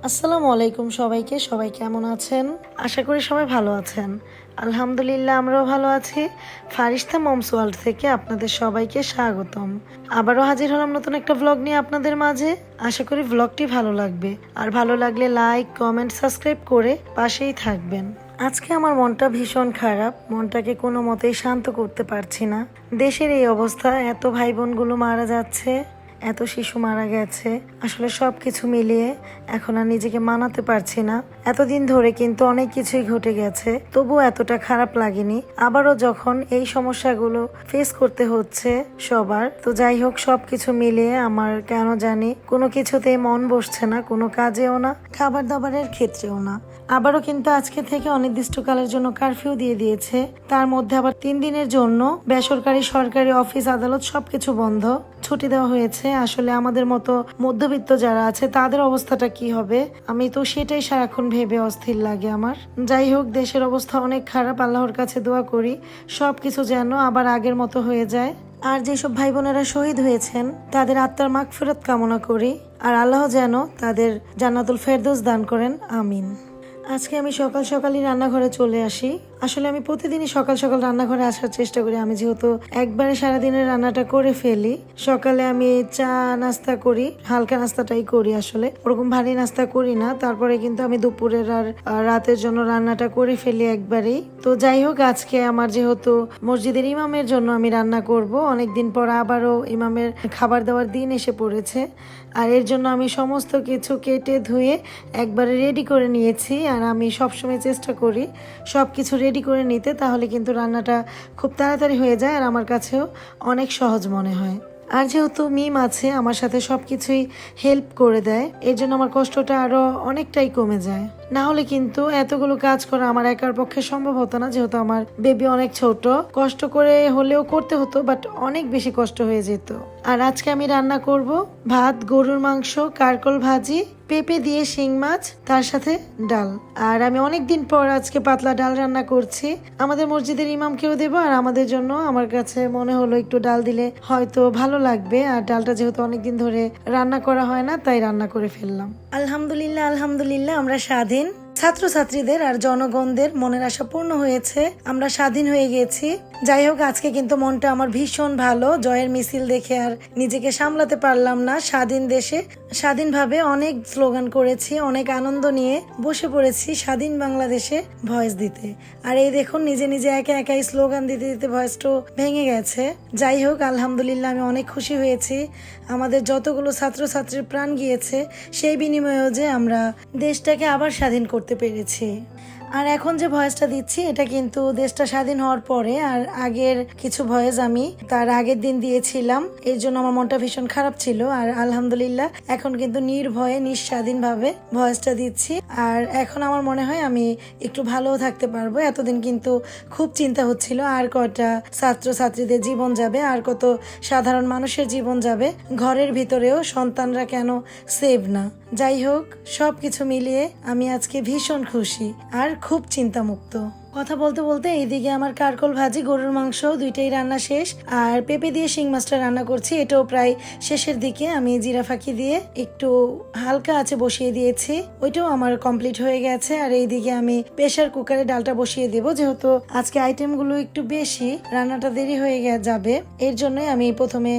আসসালামু আলাইকুম সবাইকে। সবাই কেমন আছেন? আশা করি সবাই ভালো আছেন। আলহামদুলিল্লাহ আমরাও ভালো আছি। ফারিস্তা মমস ওয়ার্ল্ড থেকে আপনাদের সবাইকে স্বাগতম। আবারও হাজির হলাম নতুন একটা ভ্লগ নিয়ে আপনাদের মাঝে। আশা করি ভ্লগটি ভালো লাগবে, আর ভালো লাগলে লাইক, কমেন্ট, সাবস্ক্রাইব করে পাশেই থাকবেন। আজকে আমার মনটা ভীষণ খারাপ, মনটাকে কোনো মতেই শান্ত করতে পারছি না। দেশের এই অবস্থা, এত ভাই বোনগুলো মারা যাচ্ছে, এত শিশু মারা গেছে, আসলে সব কিছু মিলিয়ে এখন আর নিজেকে মানাতে পারছি না। এতদিন ধরে কিন্তু অনেক কিছুই ঘটে গেছে, তবুও এতটা খারাপ লাগেনি। আবারও যখন এই সমস্যাগুলো ফেস করতে হচ্ছে সবার, তো যাই হোক, সব কিছু মিলিয়ে আমার কেন জানি কোনো কিছুতেই মন বসছে না, কোনো কাজেও না, খাবার দাবারের ক্ষেত্রেও না। আবারও কিন্তু আজকে থেকে অনির্দিষ্টকালের জন্য কারফিউ দিয়ে দিয়েছে। তার মধ্যে আবার 3 দিনের জন্য বেসরকারি, সরকারি অফিস আদালত সবকিছু বন্ধ, ছুটি দেওয়া হয়েছে। আসলে আমাদের মতো মধ্যবিত্ত যারা আছে তাদের অবস্থাটা কি হবে, আমি তো সেটাই সারাক্ষণ ভেবে অস্থির লাগে আমার। যাই হোক, দেশের অবস্থা অনেক খারাপ। আল্লাহর কাছে দোয়া করি সবকিছু যেন আবার আগের মতো হয়ে যায়। আর যেসব ভাই বোনেরা শহীদ হয়েছেন তাদের আত্মার মাগফিরাত কামনা করি, আর আল্লাহ যেন তাদের জান্নাতুল ফেরদৌস দান করেন, আমিন। আজকে আমি সকাল সকালই রান্নাঘরে চলে আসি। আসলে আমি প্রতিদিনই সকাল সকাল রান্নাঘরে আসার চেষ্টা করি। আমি যেহেতু একবারে সারাদিনের রান্নাটা করে ফেলি, সকালে আমি চা নাস্তা করি, হালকা নাস্তাটাই করি, আসলে ওরকম ভারী নাস্তা করি না। তারপরে কিন্তু আমি দুপুরের আর রাতের জন্য রান্নাটা করে ফেলি একবারেই। তো যাই হোক, আজকে আমার যেহেতু মসজিদের ইমামের জন্য আমি রান্না করব, অনেকদিন পর আবারও ইমামের খাবার দেওয়ার দিন এসে পড়েছে, আর এর জন্য আমি সমস্ত কিছু কেটে ধুয়ে একবারে রেডি করে নিয়েছি। আর আমি সবসময় চেষ্টা করি সব কিছু রেডি করে নিতে, তাহলে কিন্তু রান্নাটা খুব তাড়াতাড়ি হয়ে যায় আর আমার কাছেও অনেক সহজ মনে হয়। আর যেহেতু মিম আছে আমার সাথে, সবকিছুই হেল্প করে দেয়, এর জন্য আমার কষ্টটা আরো অনেকটাই কমে যায়। না হলে কিন্তু এতগুলো কাজ করা আমার একার পক্ষে সম্ভব হতো না, যেহেতু আমার বেবি অনেক ছোট। কষ্ট করে হলেও করতে হতো, বাট অনেক বেশি কষ্ট হয়ে যেত। আর আজকে আমি রান্না করব ভাত, গরুর মাংস, কারকল ভাজি, পেঁপে দিয়ে শিং মাছ, তার সাথে ডাল। আর আমি অনেকদিন পর আজকে পাতলা ডাল রান্না করছি। আমাদের মসজিদের ইমামকেও দেবো, আর আমাদের জন্য আমার কাছে মনে হলো একটু ডাল দিলে হয়তো ভালো লাগবে। আর ডালটা যেহেতু অনেকদিন ধরে রান্না করা হয় না, তাই রান্না করে ফেললাম। আলহামদুলিল্লাহ, আলহামদুলিল্লাহ, আমরা স্বাধীন। ছাত্রছাত্রীদের আর জনগণদের মনের আশা পূর্ণ হয়েছে, আমরা স্বাধীন হয়ে গেছি। যাই হোক, আজকে কিন্তু মনটা আমার ভীষণ ভালো। জয়ের মিছিল দেখে আর নিজেকে সামলাতে পারলাম না। স্বাধীন দেশে স্বাধীনভাবে অনেক স্লোগান করেছি, অনেক আনন্দ নিয়ে বসে পড়েছি স্বাধীন বাংলাদেশে ভয়েস দিতে। আর এই দেখুন, নিজে নিজে একা একাই স্লোগান দিতে দিতে ভয়েসটাও ভেঙে গেছে। যাই হোক, আলহামদুলিল্লাহ, আমি অনেক খুশি হয়েছি। আমাদের যতগুলো ছাত্রছাত্রীর প্রাণ গিয়েছে, সেই বিনিময়েও যে আমরা দেশটাকে আবার স্বাধীন করতে পেরেছি। আর এখন যে ভয়েসটা দিচ্ছি, এটা কিন্তু দেশটা স্বাধীন হওয়ার পরে, আর আগের কিছু ভয়েস আমি তার আগের দিন দিয়েছিলাম। এর জন্য আমার মনটা ভীষণ খারাপ ছিল। আর আলহামদুলিল্লাহ, এখন কিন্তু নির্ভয়ে নিঃস্বাধীনভাবে ভয়েসটা দিচ্ছি। আর এখন আমার মনে হয় আমি একটু ভালোও থাকতে পারবো। এতদিন কিন্তু খুব চিন্তা হচ্ছিল, আর কয়টা ছাত্রছাত্রীদের জীবন যাবে, আর কত সাধারণ মানুষের জীবন যাবে, ঘরের ভিতরেও সন্তানরা কেন সেভ না। যাই হোক, সবকিছু মিলিয়ে আমি আজকে ভীষণ খুশি আর খুব চিন্তামুক্ত। কথা বলতে বলতে এইদিকে আমার কারকল ভাজি, গরুর মাংস দুইটাই রান্না শেষ, আর পেঁপে দিয়ে শিং মাছটা রান্না করছি, এটাও প্রায় শেষের দিকে। আমি জিরা ফাঁকি দিয়ে একটু হালকা আছে বসিয়ে দিয়েছি, ওইটাও আমার কমপ্লিট হয়ে গেছে। আর এইদিকে আমি প্রেসার কুকারে ডালটা বসিয়ে দেব, যেহেতু আজকে আইটেমগুলো একটু বেশি, রান্নাটা দেরি হয়ে যাবে। এর জন্যই আমি প্রথমে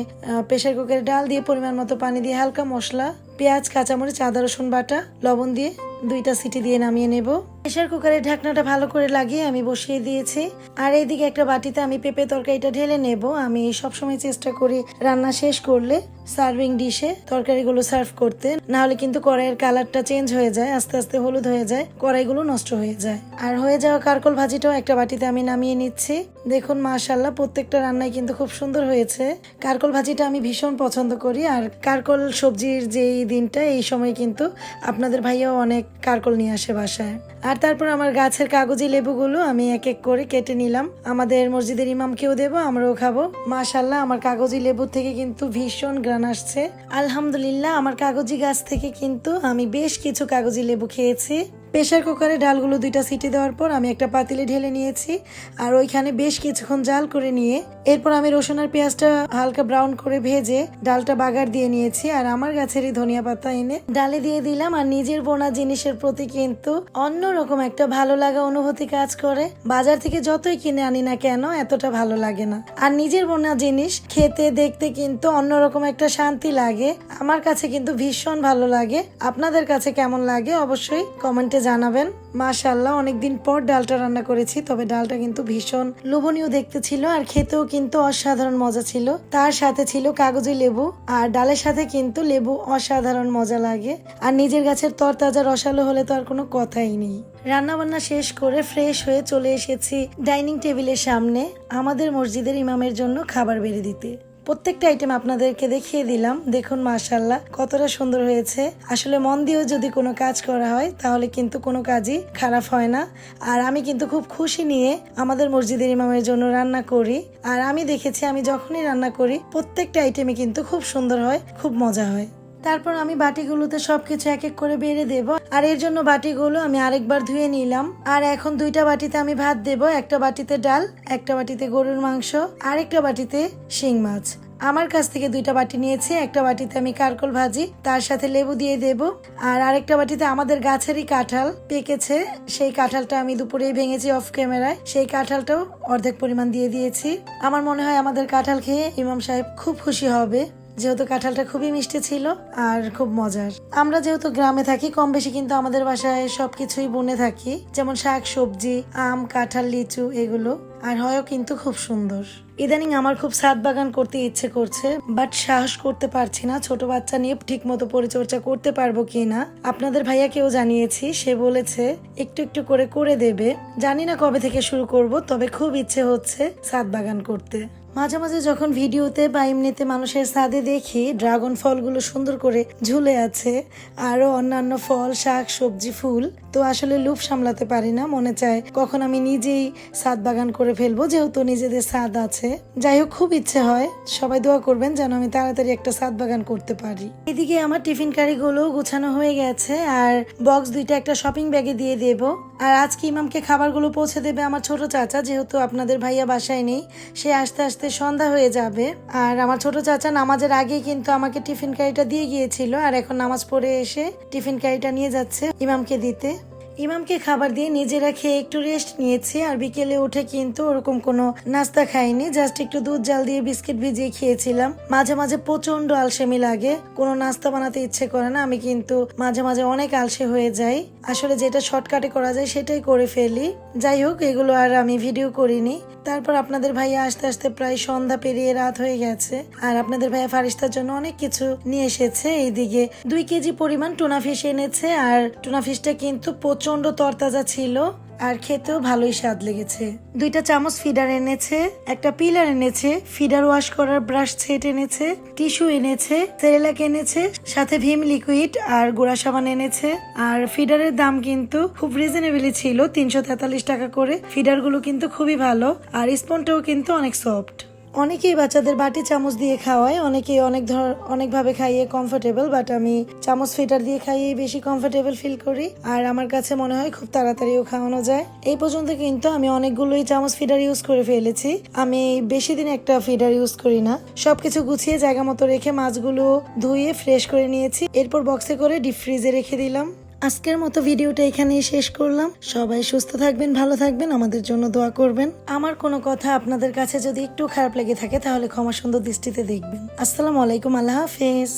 প্রেসার কুকারে ডাল দিয়ে পরিমাণ মতো পানি দিয়ে হালকা মশলা, পেঁয়াজ, কাঁচামরিচ, আদা রসুন বাটা, লবণ দিয়ে 2টা সিটি দিয়ে নামিয়ে নেব। প্রেসার কুকারের ঢাকনাটা ভালো করে লাগিয়ে আমি বসিয়ে দিয়েছি। আর এইদিকে একটা বাটিতে আমি পেঁপে তরকারিটা ঢেলে নেব। আমি সবসময় চেষ্টা করি রান্না শেষ করলে সার্ভিং ডিশে তরকারিগুলো সার্ভ করতে, না হলে কিন্তু কড়াইয়ের কালারটা চেঞ্জ হয়ে যায়, আস্তে আস্তে হলুদ হয়ে যায়, কড়াইগুলো নষ্ট হয়ে যায়। আর হয়ে যাওয়া কারকল ভাজিটাও একটা বাটিতে আমি নামিয়ে নিচ্ছি। দেখুন, মাশাআল্লাহ, প্রত্যেকটা রান্নাই কিন্তু খুব সুন্দর হয়েছে। কারকল ভাজিটা আমি ভীষণ পছন্দ করি। আর কারকল সবজির যেই দিনটা, এই সময় কিন্তু আপনাদের ভাইয়াও অনেক কারকল নিয়ে আসে বাসায়। আর তারপর আমার গাছের কাগজি লেবুগুলো আমি এক এক করে কেটে নিলাম। আমাদের মসজিদের ইমামকেও দেবো, আমরাও খাবো। মাশাআল্লাহ, আমার কাগজি লেবু থেকে কিন্তু ভীষণ ঘ্রাণ আসছে। আলহামদুলিল্লাহ, আমার কাগজি গাছ থেকে কিন্তু আমি বেশ কিছু কাগজি লেবু খেয়েছি। প্রেসার কুকারে ডালগুলো 2টা সিটি দেওয়ার পর আমি একটা পাতিলে ঢেলে নিয়েছি, আর ওইখানে বেশ কিছুক্ষণ জাল করে নিয়ে এরপর আমি রসুন আর পেঁয়াজটা হালকা ব্রাউন করে ভেজে ডালটা বাগার দিয়ে নিয়েছি, আর আমার গাছেরই ধনিয়া পাতা এনে ডালে দিয়ে দিলাম। আর নিজের বোনা জিনিসের প্রতি কিন্তু অন্যরকম একটা ভালো লাগা অনুভূতি কাজ করে। বাজার থেকে যতই কিনে আনি না কেন এতটা ভালো লাগে না। আর নিজের বোনা জিনিস খেতে দেখতে কিন্তু অন্যরকম একটা শান্তি লাগে। আমার কাছে কিন্তু ভীষণ ভালো লাগে। আপনাদের কাছে কেমন লাগে অবশ্যই কমেন্টে জানাবেন। মাশাআল্লাহ, অনেকদিন পর ডালটা রান্না করেছি, তবে ডালটা কিন্তু ভীষণ লোভনীয় দেখতে ছিল আর খেতেও কিন্তু অসাধারণ মজা ছিল। তার সাথে ছিল কাগজি লেবু, আর ডালের সাথে কিন্তু লেবু অসাধারণ মজা লাগে। আর নিজের গাছের তরতাজা রসালো হলে তো আর কোনো কথাই নেই। রান্না বান্না শেষ করে ফ্রেশ হয়ে চলে এসেছি ডাইনিং টেবিলের সামনে আমাদের মসজিদের ইমামের জন্য খাবার বেড়ে দিতে। প্রত্যেকটা আইটেম আপনাদেরকে দেখিয়ে দিলাম। দেখুন মাশাআল্লাহ কতটা সুন্দর হয়েছে। আসলে মন দিয়েও যদি কোনো কাজ করা হয় তাহলে কিন্তু কোনো কাজই খারাপ হয় না। আর আমি কিন্তু খুব খুশি নিয়ে আমাদের মসজিদের ইমামের জন্য রান্না করি। আর আমি দেখেছি আমি যখনই রান্না করি প্রত্যেকটা আইটেমই কিন্তু খুব সুন্দর হয়, খুব মজা হয়। তারপর আমি বাটিগুলোতে সবকিছু এক এক করে বেড়ে দেব। আর এর জন্য বাটিগুলো আমি আরেকবার ধুয়ে নিলাম। আর এখন দুইটা বাটিতে আমি ভাত দেব, একটা বাটিতে ডাল, একটা বাটিতে গরুর মাংস, আরেকটা বাটিতে শিং মাছ। আমার কাছ থেকে দুইটা বাটি নিয়েছি। একটা বাটিতে আমি কারকল ভাজি, তার সাথে লেবু দিয়ে দেব। আর আরেকটা বাটিতে আমাদের গাছেরই কাঁঠাল পেকেছে, সেই কাঁঠালটা আমি দুপুরেই ভেঙেছি অফ ক্যামেরায়, সেই কাঁঠালটাও অর্ধেক পরিমাণ দিয়ে দিয়েছি। আমার মনে হয় আমাদের কাঁঠাল খেয়ে ইমাম সাহেব খুব খুশি হবে, যেহেতু কাঁঠালটা খুবই মিষ্টি ছিল আর খুব মজার। আমরা যেহেতু গ্রামে থাকি কম বেশি কিন্তু আমাদের বাসায় সবকিছুই বুনে থাকি, যেমন শাক সবজি, আম, কাঁঠাল, লিচু এগুলো। আর হয়ও কিন্তু খুব সুন্দর। ইদানিং আমার খুব ছাদ বাগান করতে ইচ্ছে করছে, বাট সাহস করতে পারছি না। ছোট বাচ্চা নিয়ে ঠিক মতো পরিচর্যা করতে পারবো কিনা। আপনাদের ভাইয়াকেও জানিয়েছি, সে বলেছে একটু একটু করে করে দেবে। জানি না কবে থেকে শুরু করব, তবে খুব ইচ্ছে হচ্ছে ছাদ বাগান করতে। মাঝে মাঝে যখন ভিডিওতে বা এমনিতে মানুষের ছাদে দেখি ড্রাগন ফলগুলো সুন্দর করে ঝুলে আছে, আরো অন্যান্য ফল, শাক, সবজি, ফুল, তো আসলে লোভ সামলাতে পারি না। মনে চায় কখন আমি নিজেই ছাদ বাগান করে ফেলবো, যেহেতু নিজেদের ছাদ আছে। যাই হোক, খুব ইচ্ছে হয়। সবাই দোয়া করবেন যেন আমি তাড়াতাড়ি একটা ছাদ বাগান করতে পারি। এদিকে আমার টিফিন কারিগুলো গুছানো হয়ে গেছে, আর বক্স দুইটা একটা শপিং ব্যাগে দিয়ে দেব। আর আজকে ইমামকে খাবারগুলো পৌঁছে দেবে আমার ছোট চাচা, যেহেতু আপনাদের ভাইয়া বাসায় নেই, সে আসতে আসতে সন্ধ্যা হয়ে যাবে। আর আমার ছোট চাচা নামাজের আগেই কিন্তু আমাকে টিফিন কারিটা দিয়ে গিয়েছিল, আর এখন নামাজ পড়ে এসে টিফিন কারিটা নিয়ে যাচ্ছে ইমামকে দিতে। ইমামকে খাবার দিয়ে নিজেরা খেয়ে একটু রেস্ট নিয়েছি। আর বিকেলে উঠে কিন্তু ওরকম কোনো নাস্তা খাইনি, জাস্ট একটু দুধ জাল দিয়ে বিস্কিট ভিজিয়ে খেয়েছিলাম। মাঝে মাঝে প্রচন্ড আলসেমি লাগে, কোনো নাস্তা বানাতে ইচ্ছে করে না। আমি কিন্তু মাঝে মাঝে অনেক আলসে হয়ে যাই, আসলে যেটা শর্টকাটে করা যায় সেটাই করে ফেলি। যাই হোক, এগুলো আর আমি ভিডিও করিনি। তারপর আপনাদের ভাইয়া আসতে আসতে প্রায় সন্ধ্যা পেরিয়ে রাত হয়ে গেছে। আর আপনাদের ভাইয়া ফারিস্তার জন্য অনেক কিছু নিয়ে এসেছে। এইদিকে 2 কেজি পরিমাণ টুনা ফিশ এনেছে, আর টুনা ফিশটা কিন্তু প্রচন্ড তরতাজা ছিল আর খেতেও ভালোই স্বাদ লেগেছে। 2টা চামচ ফিডার এনেছে, একটা পিলার এনেছে, ফিডার ওয়াশ করার ব্রাশ সেট এনেছে, টিস্যু এনেছে, সেরেলাক এনেছে, সাথে ভীম লিকুইড আর গুঁড়া সাবান এনেছে। আর ফিডারের দাম কিন্তু খুব রিজনেবলই ছিল, 343 টাকা করে। ফিডার গুলো কিন্তু খুবই ভালো, আর স্পনটাও কিন্তু অনেক সফট। অনেকেই বাচ্চাদের বাটি চামচ দিয়ে খাওয়ায়, অনেকেই অনেকভাবে খাইয়ে কমফোর্টেবল, বাট আমি চামচ ফিডার দিয়ে খাইয়ে বেশি কমফোর্টেবল ফিল করি। আর আমার কাছে মনে হয় খুব তাড়াতাড়িও খাওয়ানো যায়। এই পর্যন্ত কিন্তু আমি অনেকগুলোই চামচ ফিডার ইউজ করে ফেলেছি। আমি বেশি দিন একটা ফিডার ইউজ করি না। সবকিছু গুছিয়ে জায়গা মতো রেখে মাছগুলো ধুয়ে ফ্রেশ করে নিয়েছি, এরপর বক্সে করে ডিপ ফ্রিজে রেখে দিলাম। আজকের মতো ভিডিওটা এখানেই শেষ করলাম। সবাই সুস্থ থাকবেন, ভালো থাকবেন, আমাদের জন্য দোয়া করবেন। আমার কোনো কথা আপনাদের কাছে যদি একটু খারাপ লেগে থাকে তাহলে ক্ষমা সুন্দর দৃষ্টিতে দেখবেন। আসসালামু আলাইকুম, আল্লাহ হাফেজ।